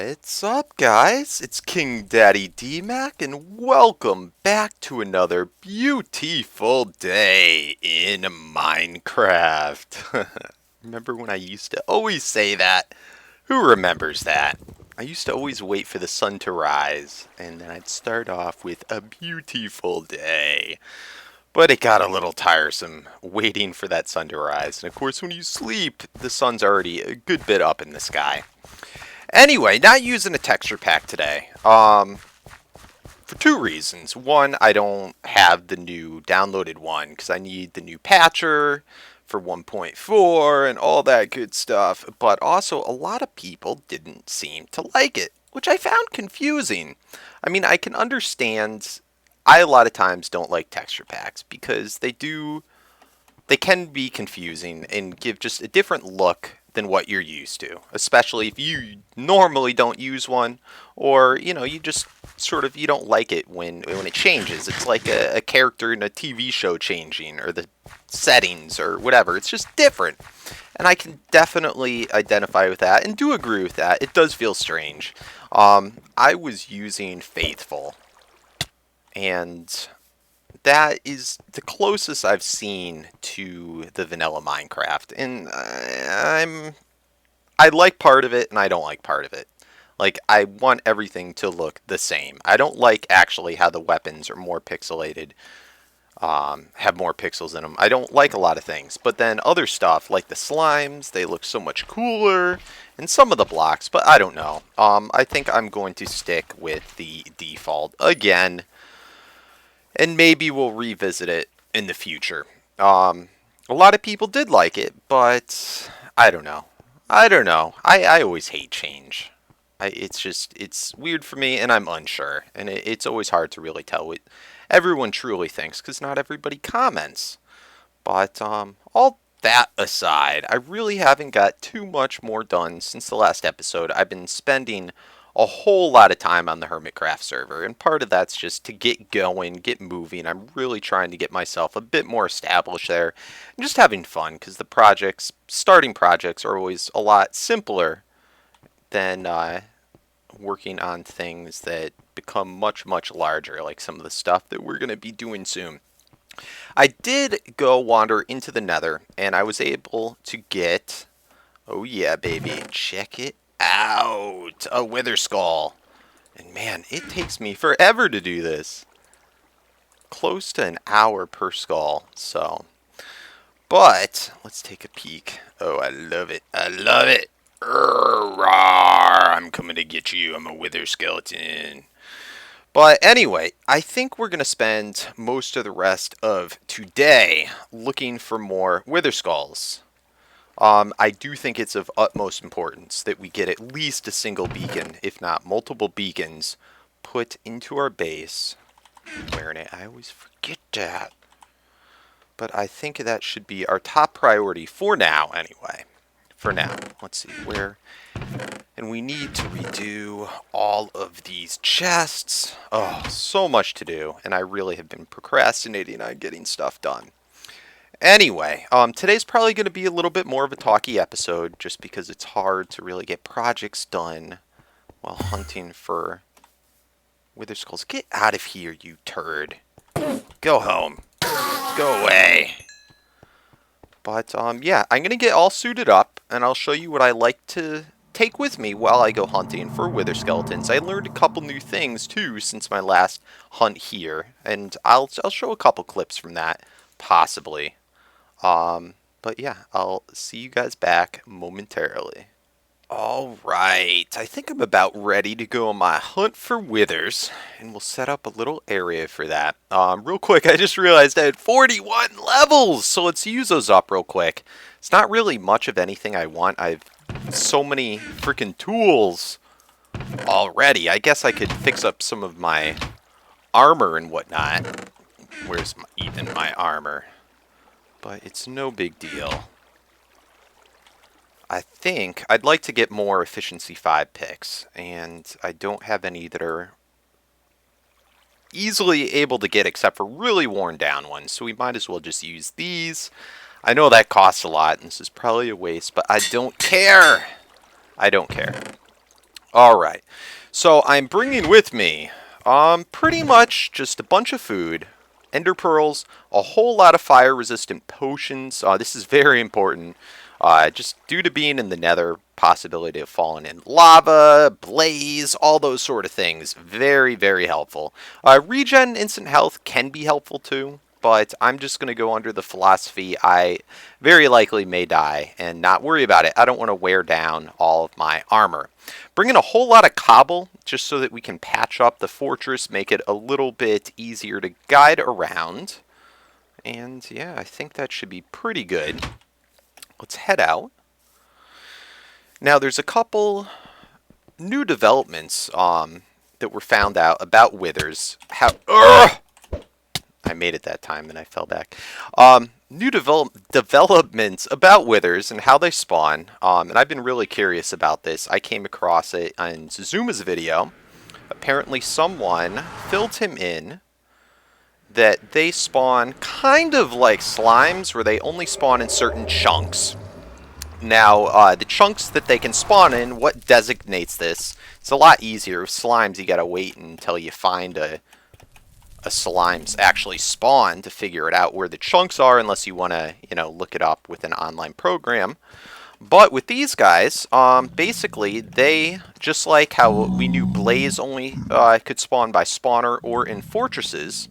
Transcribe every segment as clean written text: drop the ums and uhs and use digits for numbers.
What's up, guys? It's KingDaddyDMAC, and welcome back to another beautiful day in Minecraft. Remember when I used to always say that? Who remembers that? I used to always wait for the sun to rise, and then I'd start off with a beautiful day. But it got a little tiresome waiting for that sun to rise. And of course, when you sleep, the sun's already a good bit up in the sky. Anyway, not using a texture pack today. For two reasons. One, I don't have the new downloaded one because I need the new patcher for 1.4 and all that good stuff. But also, a lot of people didn't seem to like it, which I found confusing. I mean, I can understand. I a lot of times don't like texture packs because they can be confusing and give just a different look than what you're used to, especially if you normally don't use one, or you just sort of you don't like it when it changes. It's like a character in a TV show changing, or the settings or whatever. It's just different, and I can definitely identify with that and do agree with that. It does feel strange. I was using Faithful, and that is the closest I've seen to the vanilla Minecraft, and I like part of it and I don't like part of it. Like, I want everything to look the same. I don't like actually how the weapons are more pixelated, have more pixels in them. I don't like a lot of things, but then other stuff like the slimes, they look so much cooler, and some of the blocks. But I don't know. I think I'm going to stick with the default again, and maybe we'll revisit it in the future. A lot of people did like it, but I don't know. I always hate change. It's weird for me, and I'm unsure. And it's always hard to really tell what everyone truly thinks, because not everybody comments. But all that aside, I really haven't got too much more done since the last episode. I've been spending a whole lot of time on the Hermitcraft server, and part of that's just to get going, get moving. I'm really trying to get myself a bit more established there, and just having fun, because starting projects are always a lot simpler than working on things that become much, much larger, like some of the stuff that we're going to be doing soon. I did go wander into the Nether, and I was able to get, oh yeah, baby, check it out, a wither skull. And man, it takes me forever to do this. Close to an hour per skull, so. But let's take a peek. Oh, I love it. I love it. I'm coming to get you. I'm a wither skeleton. But anyway, I think we're going to spend most of the rest of today looking for more wither skulls. I do think it's of utmost importance that we get at least a single beacon, if not multiple beacons, put into our base. Wearing it, I always forget that. But I think that should be our top priority for now, anyway. For now. Let's see, where... And we need to redo all of these chests. Oh, so much to do, and I really have been procrastinating on getting stuff done. Anyway, today's probably going to be a little bit more of a talky episode, just because it's hard to really get projects done while hunting for wither skulls. Get out of here, you turd. Go home. Go away. But, yeah, I'm going to get all suited up, and I'll show you what I like to take with me while I go hunting for wither skeletons. I learned a couple new things, too, since my last hunt here, and I'll show a couple clips from that, possibly. But yeah, I'll see you guys back momentarily. Alright, I think I'm about ready to go on my hunt for withers, and we'll set up a little area for that. Real quick, I just realized I had 41 levels, so let's use those up real quick. It's not really much of anything I want. I've so many freaking tools already. I guess I could fix up some of my armor and whatnot. Where's even my armor? But it's no big deal. I think I'd like to get more efficiency 5 picks, and I don't have any that are easily able to get except for really worn down ones, so we might as well just use these. I know that costs a lot, and this is probably a waste, but I don't care. I don't care. Alright, so I'm bringing with me pretty much just a bunch of food, ender pearls, a whole lot of fire resistant potions. This is very important, just due to being in the nether, possibility of falling in lava, blaze, all those sort of things. Very, very helpful. Regen instant health can be helpful too, but I'm just going to go under the philosophy I very likely may die and not worry about it. I don't want to wear down all of my armor. Bring in a whole lot of cobble just so that we can patch up the fortress, make it a little bit easier to guide around. And yeah, I think that should be pretty good. Let's head out. Now there's a couple new developments that were found out about withers. I made it that time and I fell back. New developments about withers and how they spawn. And I've been really curious about this. I came across it on Zuma's video. Apparently someone filled him in that they spawn kind of like slimes, where they only spawn in certain chunks. Now, the chunks that they can spawn in, what designates this? It's a lot easier. With slimes, you gotta wait until you find a slimes actually spawn to figure it out where the chunks are, unless you want to, look it up with an online program. But with these guys, basically, they, just like how we knew Blaze only could spawn by spawner or in fortresses,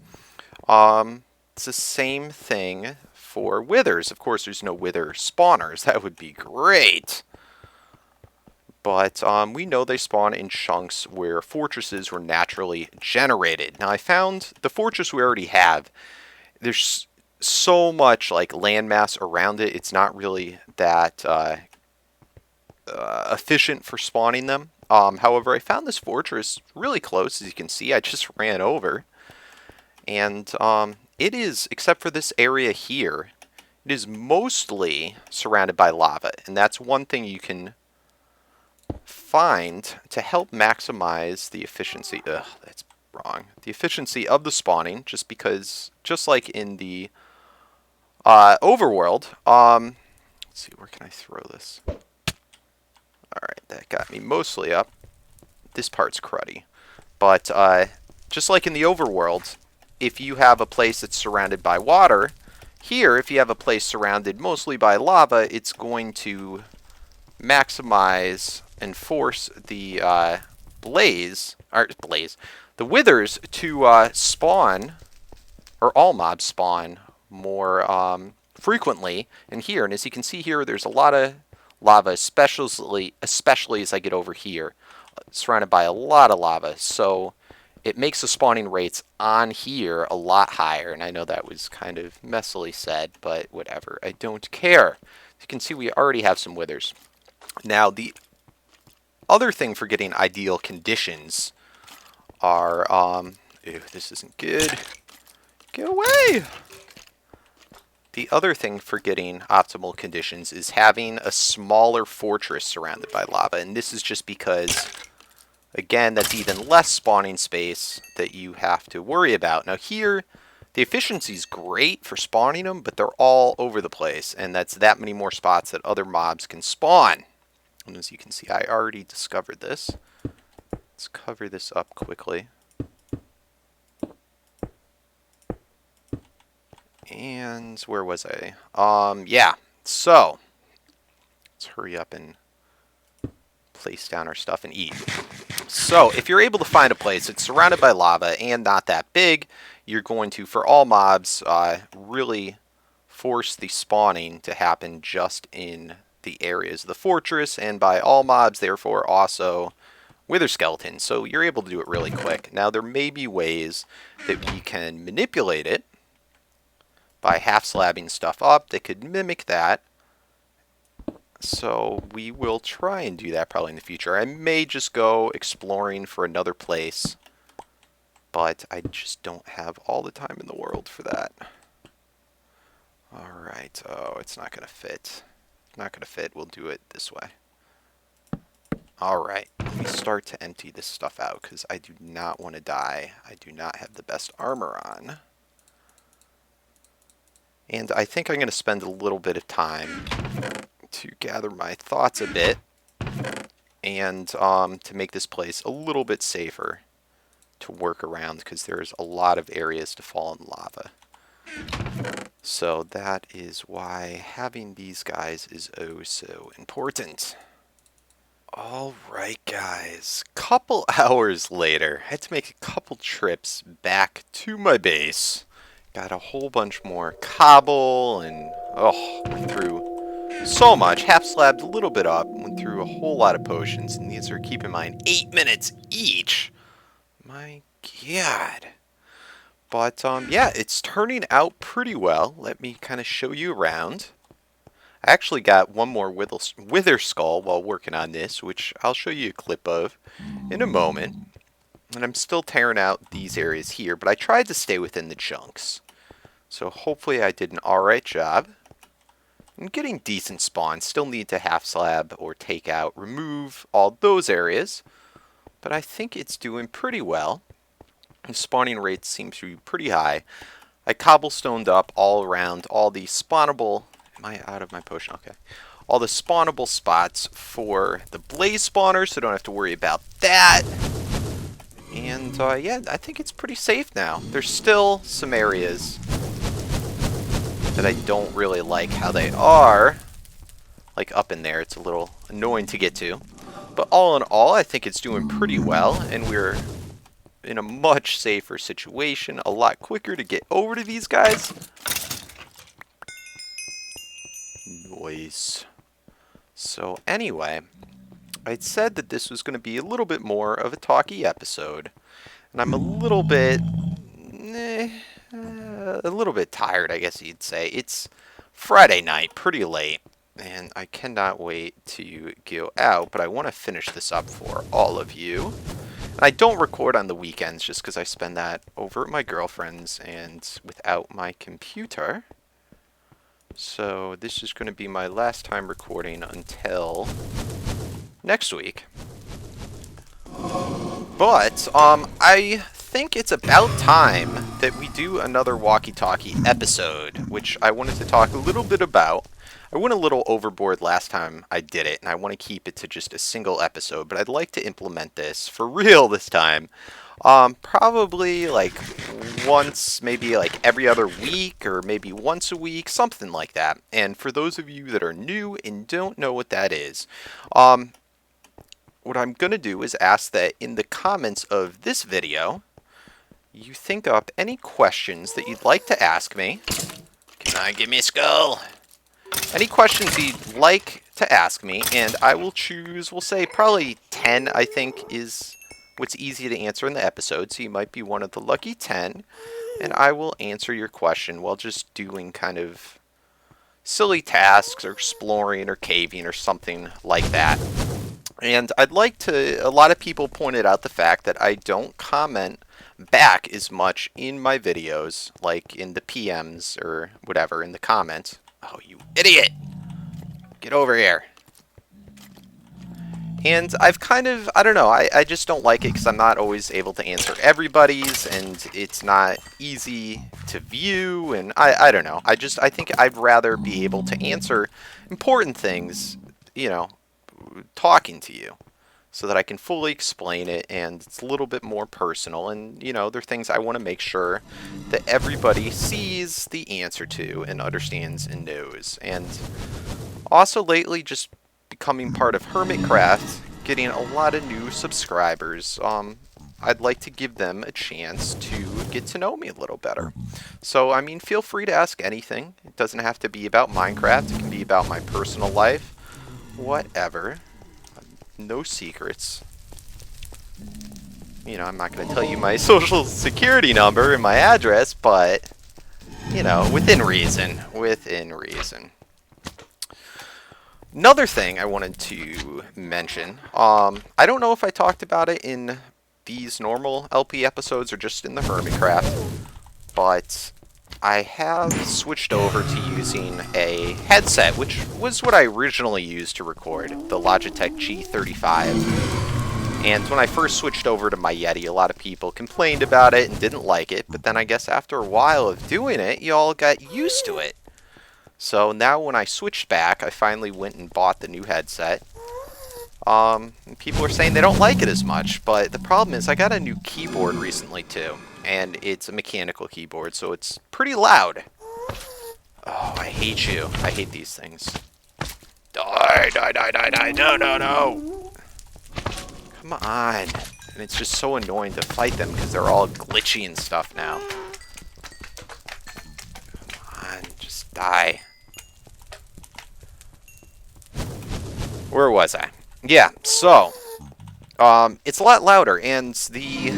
it's the same thing for withers. Of course, there's no wither spawners. That would be great. But we know they spawn in chunks where fortresses were naturally generated. Now, I found the fortress we already have, there's so much like landmass around it, it's not really that efficient for spawning them. However, I found this fortress really close, as you can see. I just ran over. And it is, except for this area here, it is mostly surrounded by lava. And that's one thing you can find to help maximize the efficiency. Ugh, that's wrong. The efficiency of the spawning, just because, just like in the overworld. Let's see, where can I throw this? Alright, that got me mostly up. This part's cruddy. But just like in the overworld, if you have a place that's surrounded by water, here, if you have a place surrounded mostly by lava, it's going to maximize and force the the withers to spawn, or all mobs spawn more frequently in here. And as you can see here, there's a lot of lava, especially as I get over here, surrounded by a lot of lava. So it makes the spawning rates on here a lot higher. And I know that was kind of messily said, but whatever. I don't care. As you can see, we already have some withers. Now, the other thing for getting ideal conditions are, ew, this isn't good. Get away! The other thing for getting optimal conditions is having a smaller fortress surrounded by lava. And this is just because, again, that's even less spawning space that you have to worry about. Now here, the efficiency is great for spawning them, but they're all over the place. And that's that many more spots that other mobs can spawn. And as you can see, I already discovered this. Let's cover this up quickly. And where was I? Yeah. So let's hurry up and place down our stuff and eat. So if you're able to find a place that's surrounded by lava and not that big, you're going to, for all mobs, really force the spawning to happen just in the areas of the fortress, and by all mobs, therefore also wither skeletons. So you're able to do it really quick. Now there may be ways that we can manipulate it by half-slabbing stuff up that could mimic that. So we will try and do that probably in the future. I may just go exploring for another place, but I just don't have all the time in the world for that. Alright, oh, it's not going to fit. Not going to fit, we'll do it this way. Alright, let me start to empty this stuff out, because I do not want to die. I do not have the best armor on. And I think I'm going to spend a little bit of time to gather my thoughts a bit and to make this place a little bit safer to work around, because there's a lot of areas to fall in lava. So that is why having these guys is oh so important. Alright guys, couple hours later, I had to make a couple trips back to my base. Got a whole bunch more cobble and, went through so much. Half slabbed a little bit up, went through a whole lot of potions, and these are, keep in mind, 8 minutes each. My god. But, yeah, it's turning out pretty well. Let me kind of show you around. I actually got one more wither skull while working on this, which I'll show you a clip of in a moment. And I'm still tearing out these areas here, but I tried to stay within the chunks. So hopefully I did an alright job. I'm getting decent spawns. Still need to half slab or take out, remove all those areas. But I think it's doing pretty well. The spawning rate seems to be pretty high. I cobblestoned up all around all the spawnable... Am I out of my potion? Okay. All the spawnable spots for the blaze spawners, so I don't have to worry about that. And, yeah, I think it's pretty safe now. There's still some areas that I don't really like how they are. Like up in there, it's a little annoying to get to. But all in all, I think it's doing pretty well, and we're in a much safer situation. A lot quicker to get over to these guys. Noise. So anyway, I'd said that this was going to be a little bit more of a talky episode, and I'm a little bit tired, I guess you'd say. It's Friday night, pretty late, and I cannot wait to go out, but I want to finish this up for all of you. And I don't record on the weekends just because I spend that over at my girlfriend's and without my computer. So this is going to be my last time recording until next week. But I think it's about time that we do another walkie-talkie episode, which I wanted to talk a little bit about. I went a little overboard last time I did it, and I want to keep it to just a single episode, but I'd like to implement this for real this time. Probably like once, maybe like every other week, or maybe once a week, something like that. And for those of you that are new and don't know what that is, what I'm going to do is ask that in the comments of this video, you think up any questions that you'd like to ask me. Can I give me a skull? Any questions you'd like to ask me, and I will choose, we'll say probably 10, I think, is what's easy to answer in the episode, so you might be one of the lucky 10, and I will answer your question while just doing kind of silly tasks or exploring or caving or something like that. And I'd like to, a lot of people pointed out the fact that I don't comment back as much in my videos, like in the PMs or whatever, in the comments. Oh, you idiot! Get over here. And I've kind of, I don't know, I just don't like it because I'm not always able to answer everybody's, and it's not easy to view, and I don't know. I think I'd rather be able to answer important things, you know, talking to you, so that I can fully explain it, and it's a little bit more personal, and, you know, there are things I want to make sure that everybody sees the answer to and understands and knows. And also lately, just becoming part of Hermitcraft, getting a lot of new subscribers, I'd like to give them a chance to get to know me a little better. So, I mean, feel free to ask anything. It doesn't have to be about Minecraft. It can be about my personal life. Whatever. No secrets. You know, I'm not going to tell you my social security number and my address, but, you know, within reason. Within reason. Another thing I wanted to mention, I don't know if I talked about it in these normal LP episodes or just in the Hermitcraft, but I have switched over to using a headset, which was what I originally used to record, the Logitech G35. And when I first switched over to my Yeti, a lot of people complained about it and didn't like it, but then I guess after a while of doing it, you all got used to it. So now when I switched back, I finally went and bought the new headset. People are saying they don't like it as much, but the problem is I got a new keyboard recently too, and it's a mechanical keyboard, so it's pretty loud. Oh, I hate you. I hate these things. Die, die, die, die, die. No, no, no. Come on. And it's just so annoying to fight them because they're all glitchy and stuff now. Come on, just die. Where was I? Yeah, so it's a lot louder, and the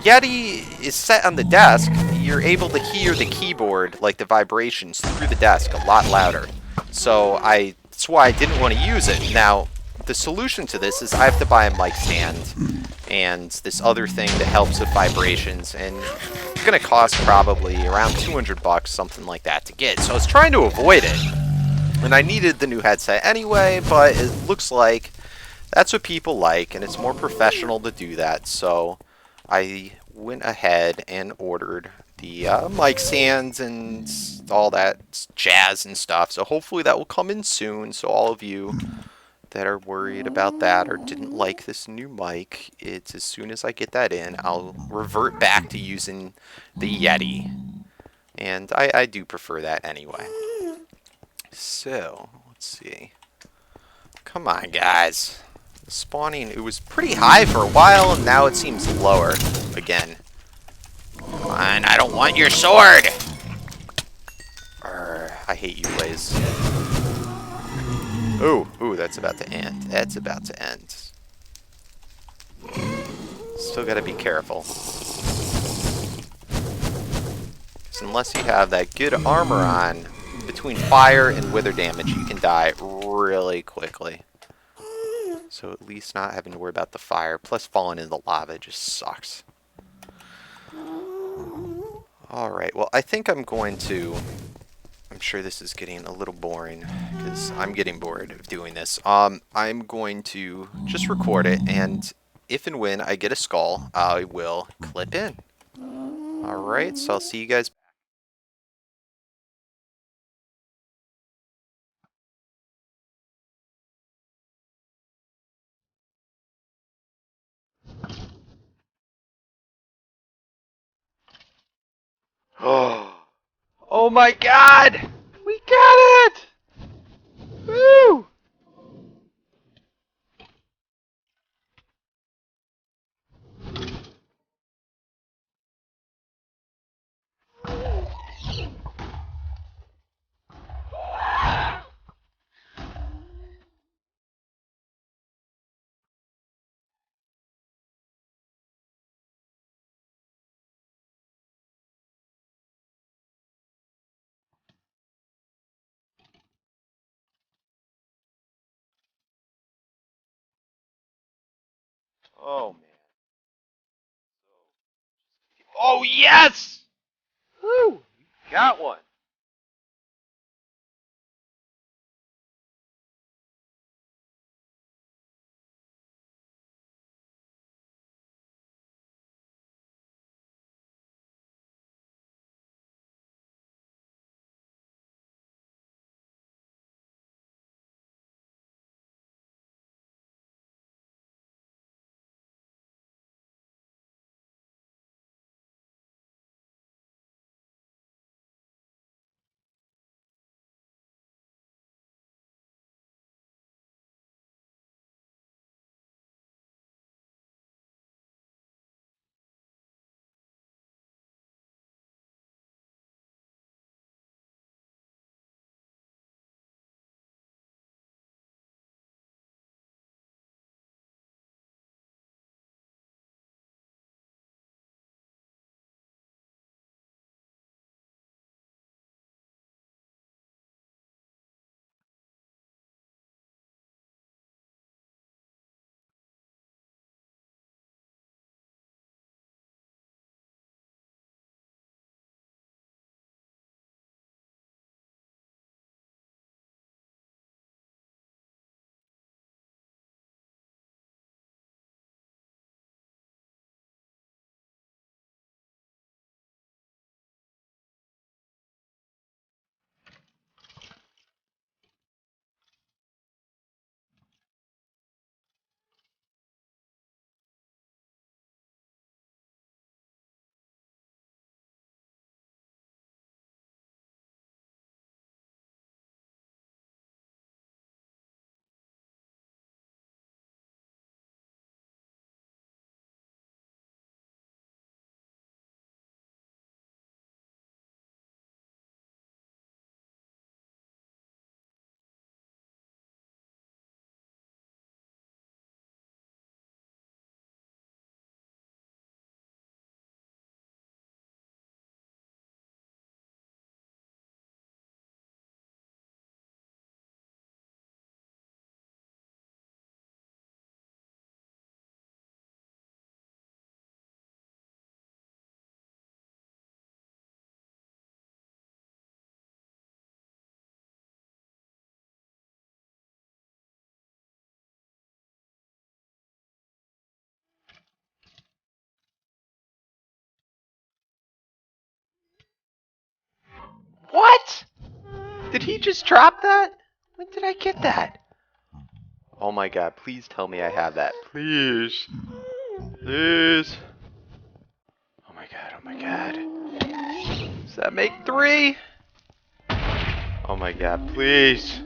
Yeti is set on the desk. You're able to hear the keyboard, like the vibrations, through the desk a lot louder. So that's why I didn't want to use it. Now, the solution to this is I have to buy a mic stand and this other thing that helps with vibrations, and it's going to cost probably around 200 bucks, something like that, to get. So I was trying to avoid it, and I needed the new headset anyway, but it looks like that's what people like, and it's more professional to do that, so I went ahead and ordered the mic stands and all that jazz and stuff. So hopefully that will come in soon. So all of you that are worried about that or didn't like this new mic, it's as soon as I get that in, I'll revert back to using the Yeti. And I do prefer that anyway. So, let's see. Come on, guys. Spawning, it was pretty high for a while, and now it seems lower again. Come on, I don't want your sword! Urgh, I hate you, Blaze. Ooh, that's about to end. That's about to end. Still gotta be careful. 'Cause unless you have that good armor on, between fire and wither damage, you can die really quickly. So at least not having to worry about the fire. Plus falling in the lava just sucks. Alright, well I think I'm going to... I'm sure this is getting a little boring, because I'm getting bored of doing this. I'm going to just record it, and if and when I get a skull, I will clip in. Alright, so I'll see you guys. Oh my god! We got it! Woo! Oh man. Oh yes! Woo! Got one. What? Did he just drop that? When did I get that? Oh my god, please tell me I have that. Please. Please. Oh my god, oh my god. Does that make 3? Oh my god, please.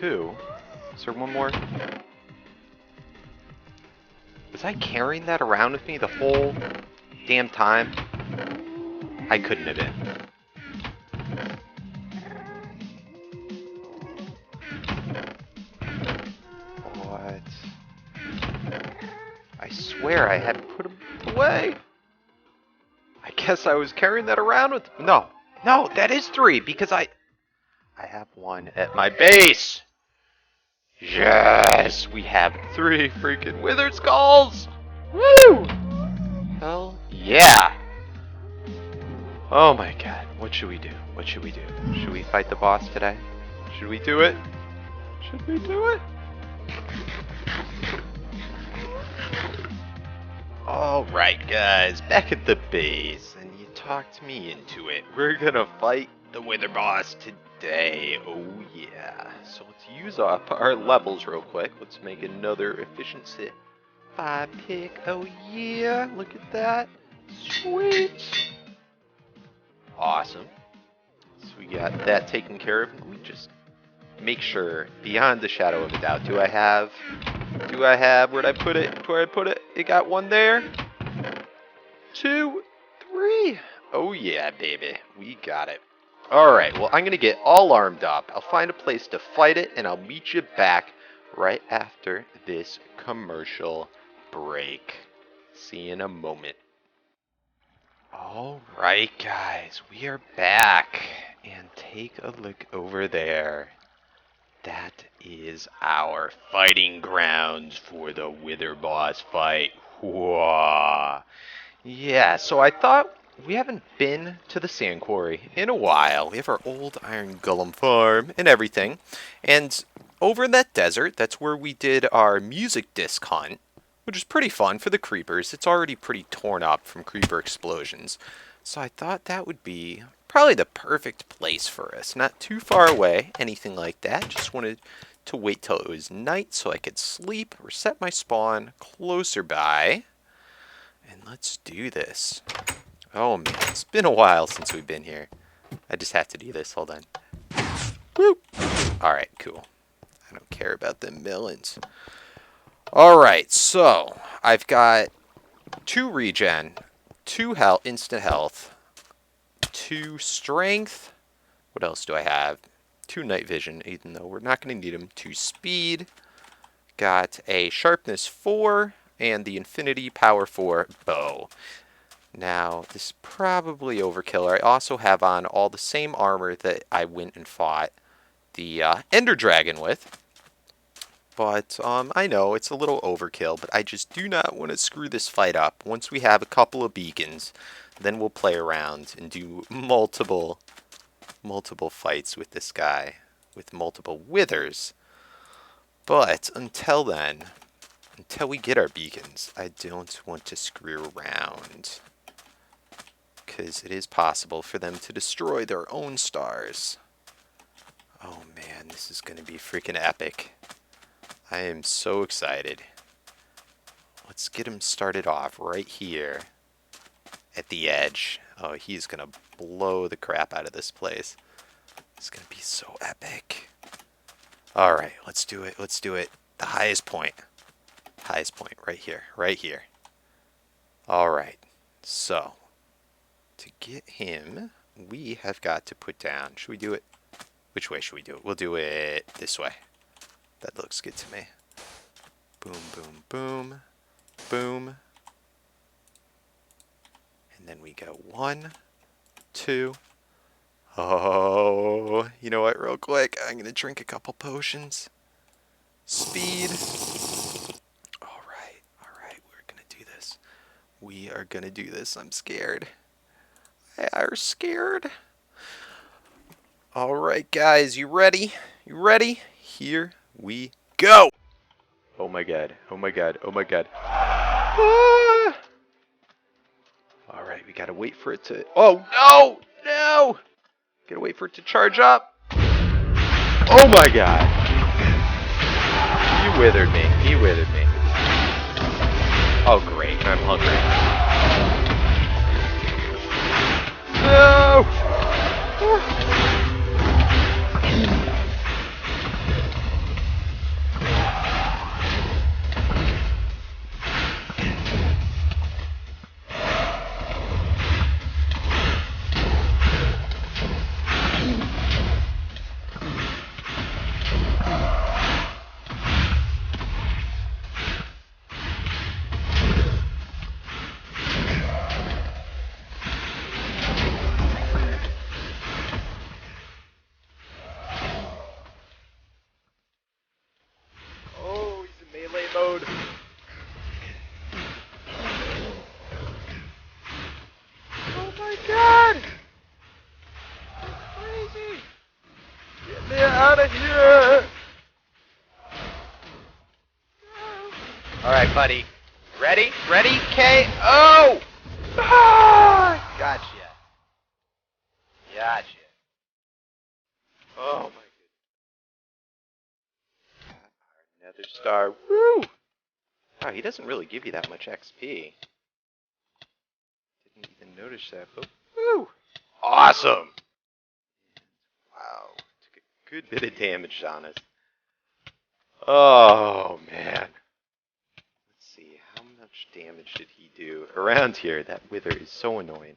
2? Is there one more? Was I carrying that around with me the whole damn time? I couldn't have been. What? I swear I had put him away. I guess I was carrying that around with... No, that is 3 because I have 1 at my base. Yes, we have 3 freaking withered skulls. Woo! Hell yeah. Oh my god, what should we do? What should we do? Should we fight the boss today? Should we do it? Should we do it? Alright guys, back at the base, and you talked me into it. We're gonna fight the Wither boss today, oh yeah. So let's use up our levels real quick. Let's make another efficiency 5 pick, oh yeah, look at that. Sweet. Awesome. So we got that taken care of. We just make sure, beyond the shadow of a doubt, do I have, where'd I put it? Where'd I put it? It got 1 there. 2, 3. Oh yeah, baby. We got it. Alright, well, I'm going to get all armed up. I'll find a place to fight it, and I'll meet you back right after this commercial break. See you in a moment. Alright, guys. We are back. And take a look over there. That is our fighting grounds for the Wither boss fight. Whoa. Yeah, so I thought we haven't been to the sand quarry in a while. We have our old iron golem farm and everything. And over in that desert, that's where we did our music disc hunt, which is pretty fun for the creepers. It's already pretty torn up from creeper explosions. So I thought that would be probably the perfect place for us. Not too far away, anything like that. Just wanted to wait till it was night so I could sleep, reset my spawn closer by. And let's do this. Oh man, it's been a while since we've been here. I just have to do this, hold on. Woo! Alright, cool. I don't care about them melons. Alright, so I've got 2 regen, 2 health, instant health, 2 strength. What else do I have? 2 night vision, even though we're not going to need them. 2 speed. Got a sharpness 4 and the infinity power 4 bow. Now, this is probably overkill. I also have on all the same armor that I went and fought the Ender Dragon with. But I know it's a little overkill, but I just do not want to screw this fight up. Once we have a couple of beacons, then we'll play around and do multiple fights with this guy, with multiple withers. But until then, until we get our beacons, I don't want to screw around. Because it is possible for them to destroy their own stars. Oh man, this is going to be freaking epic. I am so excited. Let's get him started off right here at the edge. Oh, he's going to blow the crap out of this place. It's going to be so epic. Alright, let's do it. Let's do it. The highest point. Highest point right here. Right here. Alright, so to get him, we have got to put down. Should we do it? Which way should we do it? We'll do it this way. That looks good to me. Boom, boom, boom. Boom. And then we go 1, 2. Oh, you know what? Real quick, I'm going to drink a couple potions. Speed. Alright, we're going to do this. We are going to do this. I'm scared. I'm scared. Alright, guys, you ready? You ready? Here we go. Oh my god. Oh my god. Oh my god. Ah! All right, we gotta wait for it to. Oh no, no! Gotta wait for it to charge up. Oh my god! He withered me. He withered me. Oh great, I'm hungry. No! Oh, he's in melee mode. Oh my god! That's crazy! Get me out of here! Alright, buddy. Ready? Ready? K.O. Ah! Gotcha. Gotcha. Oh my goodness. Another star. Woo! Wow, he doesn't really give you that much XP. Didn't even notice that, but woo! Awesome! Wow. Took a good bit of damage on us. Oh, man. Let's see, how much damage did he do? Around here, that wither is so annoying.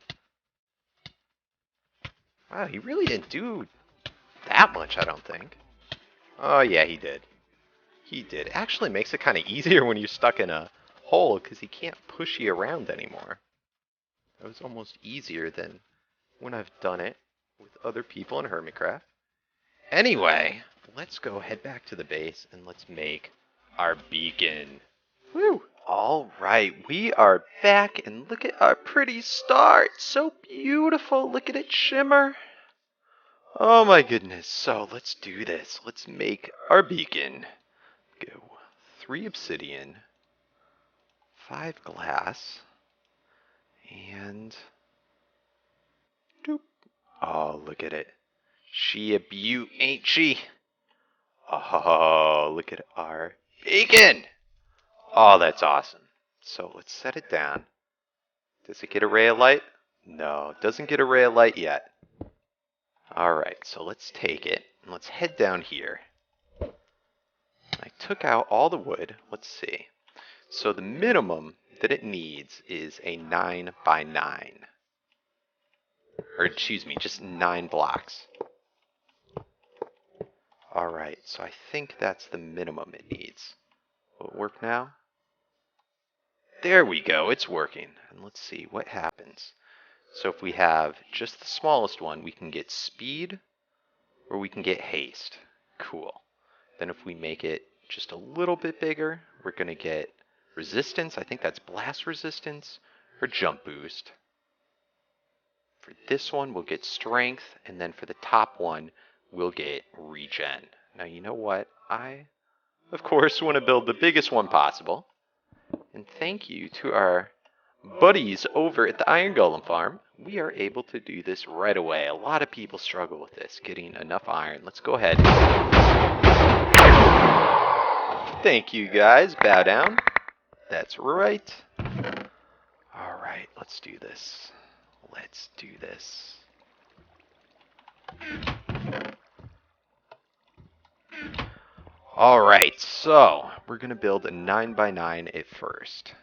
Wow, he really didn't do that much, I don't think. Oh, yeah, he did. He did. It actually makes it kind of easier when you're stuck in a hole, because he can't push you around anymore. That was almost easier than when I've done it with other people in Hermitcraft. Anyway, let's go head back to the base, and let's make our beacon. Woo! Alright, we are back, and look at our pretty star. It's so beautiful. Look at it shimmer. Oh my goodness. So let's do this. Let's make our beacon. Go 3 obsidian, 5 glass, and doop. Oh, look at it. She a beaut, ain't she? Oh, look at our beacon. Oh, that's awesome. So let's set it down. Does it get a ray of light? No, it doesn't get a ray of light yet. Alright, so let's take it, and let's head down here. I took out all the wood. Let's see. So the minimum that it needs is a 9 by 9. Or excuse me, just 9 blocks. Alright, so I think that's the minimum it needs. Will it work now? There we go, it's working. And let's see what happens. So if we have just the smallest one, we can get speed or we can get haste. Cool. Then if we make it just a little bit bigger, we're going to get resistance. I think that's blast resistance or jump boost. For this one, we'll get strength. And then for the top one, we'll get regen. Now, you know what? I, of course, want to build the biggest one possible. And thank you to our buddies over at the Iron Golem Farm. We are able to do this right away. A lot of people struggle with this, getting enough iron. Let's go ahead. Thank you, guys. Bow down. That's right. Alright, let's do this. Let's do this. Alright, so we're going to build a 9 by 9 at first.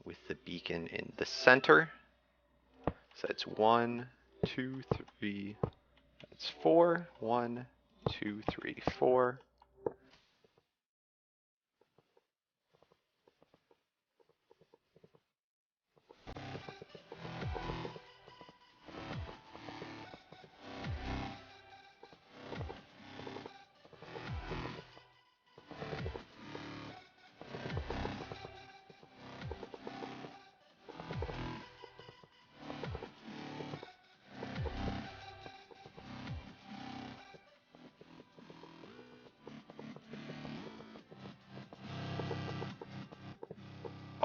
With the beacon in the center. So it's 1, 2, 3. That's 4. 1, 2, 3, 4.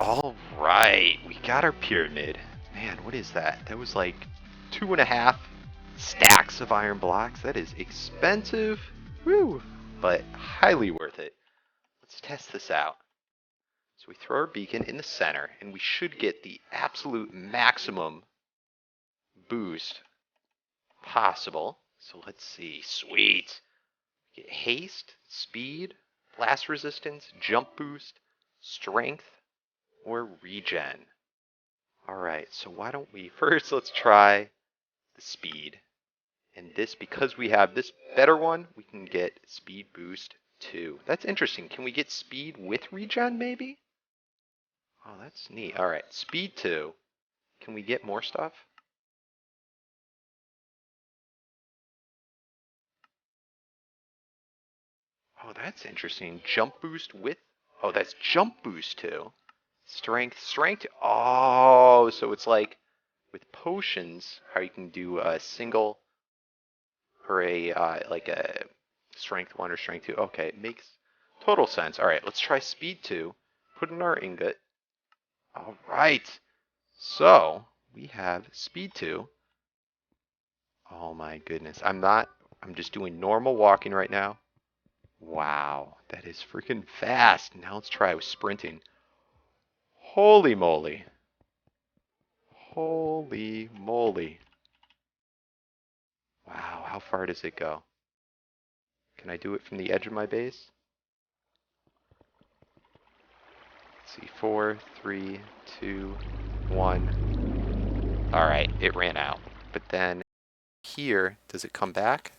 All right, we got our pyramid. Man, what is that? That was like 2.5 stacks of iron blocks. That is expensive. Woo! But highly worth it. Let's test this out. So we throw our beacon in the center, and we should get the absolute maximum boost possible. So let's see. Sweet. Get haste, speed, blast resistance, jump boost, strength, or regen. Alright, so why don't we first let's try the speed. And this, because we have this better one, we can get speed boost 2. That's interesting. Can we get speed with regen maybe? Oh, that's neat. Alright, speed 2. Can we get more stuff? Oh, that's interesting. Jump boost with... Oh, that's jump boost 2. Strength. Oh, so it's like with potions, how you can do a single or a like a strength 1 or strength 2. Okay, it makes total sense. All right, let's try speed 2. Put in our ingot. All right. So we have speed 2. Oh my goodness. I'm just doing normal walking right now. Wow, that is freaking fast. Now let's try with sprinting. Holy moly. Holy moly. Wow, how far does it go? Can I do it from the edge of my base? Let's see, 4, 3, 2, 1. Alright, it ran out. But then here, does it come back?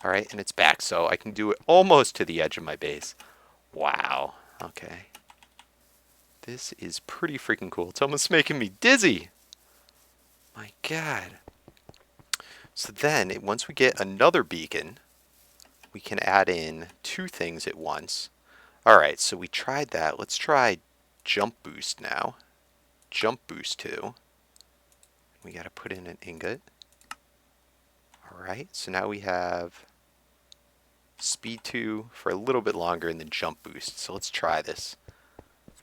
Alright, and it's back, so I can do it almost to the edge of my base. Wow, okay. This is pretty freaking cool. It's almost making me dizzy. My god. So then, once we get another beacon, we can add in 2 things at once. Alright, so we tried that. Let's try jump boost now. Jump boost 2. We gotta put in an ingot. Alright, so now we have speed 2 for a little bit longer and then jump boost. So let's try this.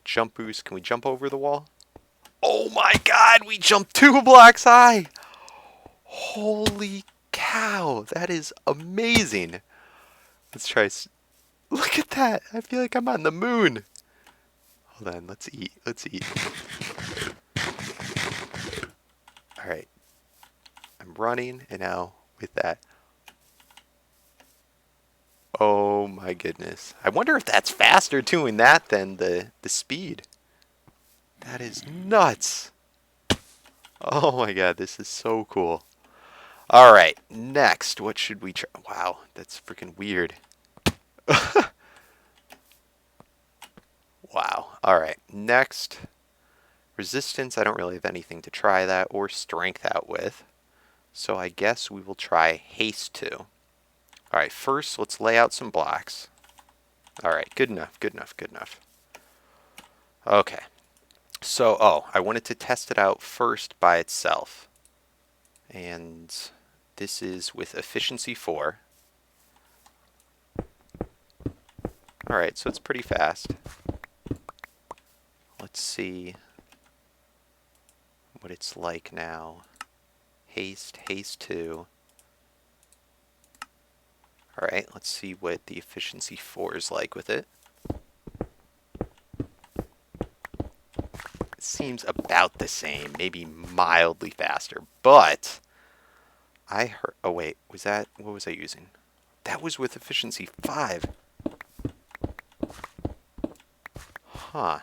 Jump boost, can we jump over the wall? Oh my god, we jumped 2 blocks high! Holy cow, that is amazing. Let's try. Look at that. I feel like I'm on the moon. Hold on, let's eat. Alright. I'm running, and now with that. Oh my goodness. I wonder if that's faster doing that than the speed. That is nuts. Oh my god, this is so cool. Alright, next, what should we try? Wow, that's freaking weird. Wow. Alright, next. Resistance, I don't really have anything to try that or strength out with. So I guess we will try haste 2. Alright, first let's lay out some blocks. Alright, good enough. Okay. So, I wanted to test it out first by itself. And this is with efficiency 4. Alright, so it's pretty fast. Let's see what it's like now. Haste 2. Alright, let's see what the efficiency 4 is like with it. It seems about the same, maybe mildly faster, but I heard, oh wait, what was I using? That was with efficiency 5. Huh.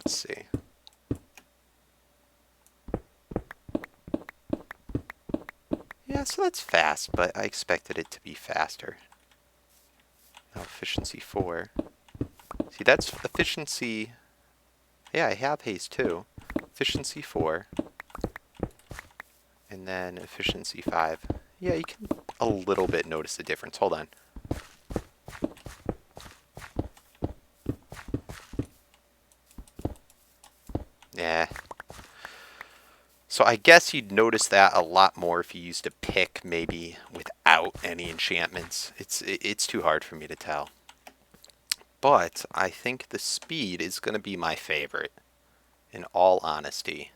Let's see. Yeah, so that's fast, but I expected it to be faster. Now efficiency 4. See, that's efficiency... Yeah, I have haste 2. Efficiency 4. And then efficiency 5. Yeah, you can a little bit notice the difference. Hold on. Yeah. So I guess you'd notice that a lot more if you used a pick maybe without any enchantments. It's too hard for me to tell. but I think the speed is going to be my favorite, in all honesty.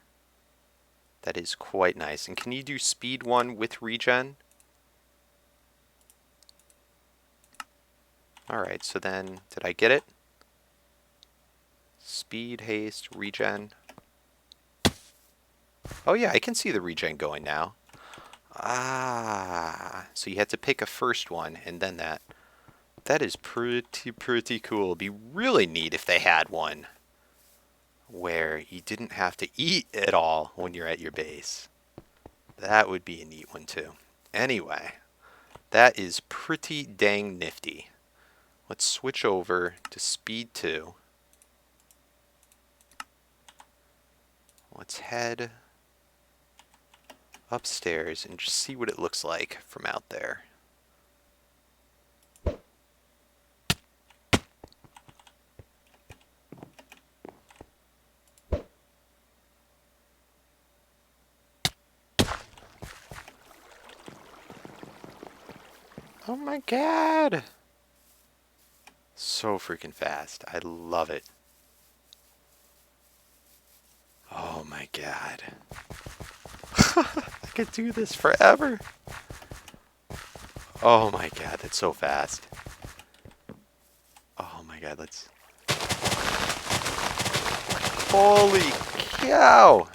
That is quite nice. And can you do speed 1 with regen? Alright, so then, did I get it? Speed, haste, regen. Oh yeah, I can see the regen going now. Ah, so you had to pick a first one and then that. That is pretty cool. It'd be really neat if they had one where you didn't have to eat at all when you're at your base. That would be a neat one too. Anyway, that is pretty dang nifty. Let's switch over to speed 2. Let's head upstairs and just see what it looks like from out there. Oh my god! So freaking fast. I love it. Oh my god. I could do this forever. Oh my god, that's so fast. Oh my god, let's... Holy cow!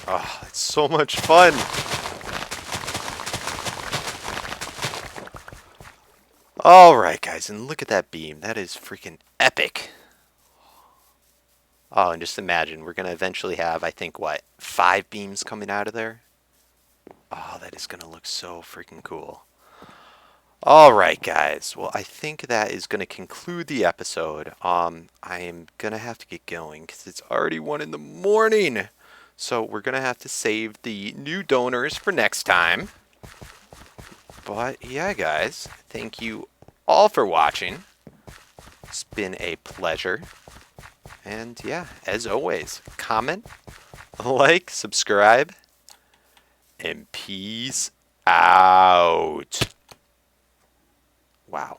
Oh, it's so much fun. Alright guys, and look at that beam. That is freaking epic. Oh, and just imagine, we're going to eventually have, I think, what, 5 beams coming out of there? Oh, that is going to look so freaking cool. Alright guys, well I think that is going to conclude the episode. I am going to have to get going because it's already 1 in the morning. So we're going to have to save the new donors for next time. But yeah guys, thank you all for watching. It's been a pleasure. And yeah, as always, comment, like, subscribe, and peace out. Wow.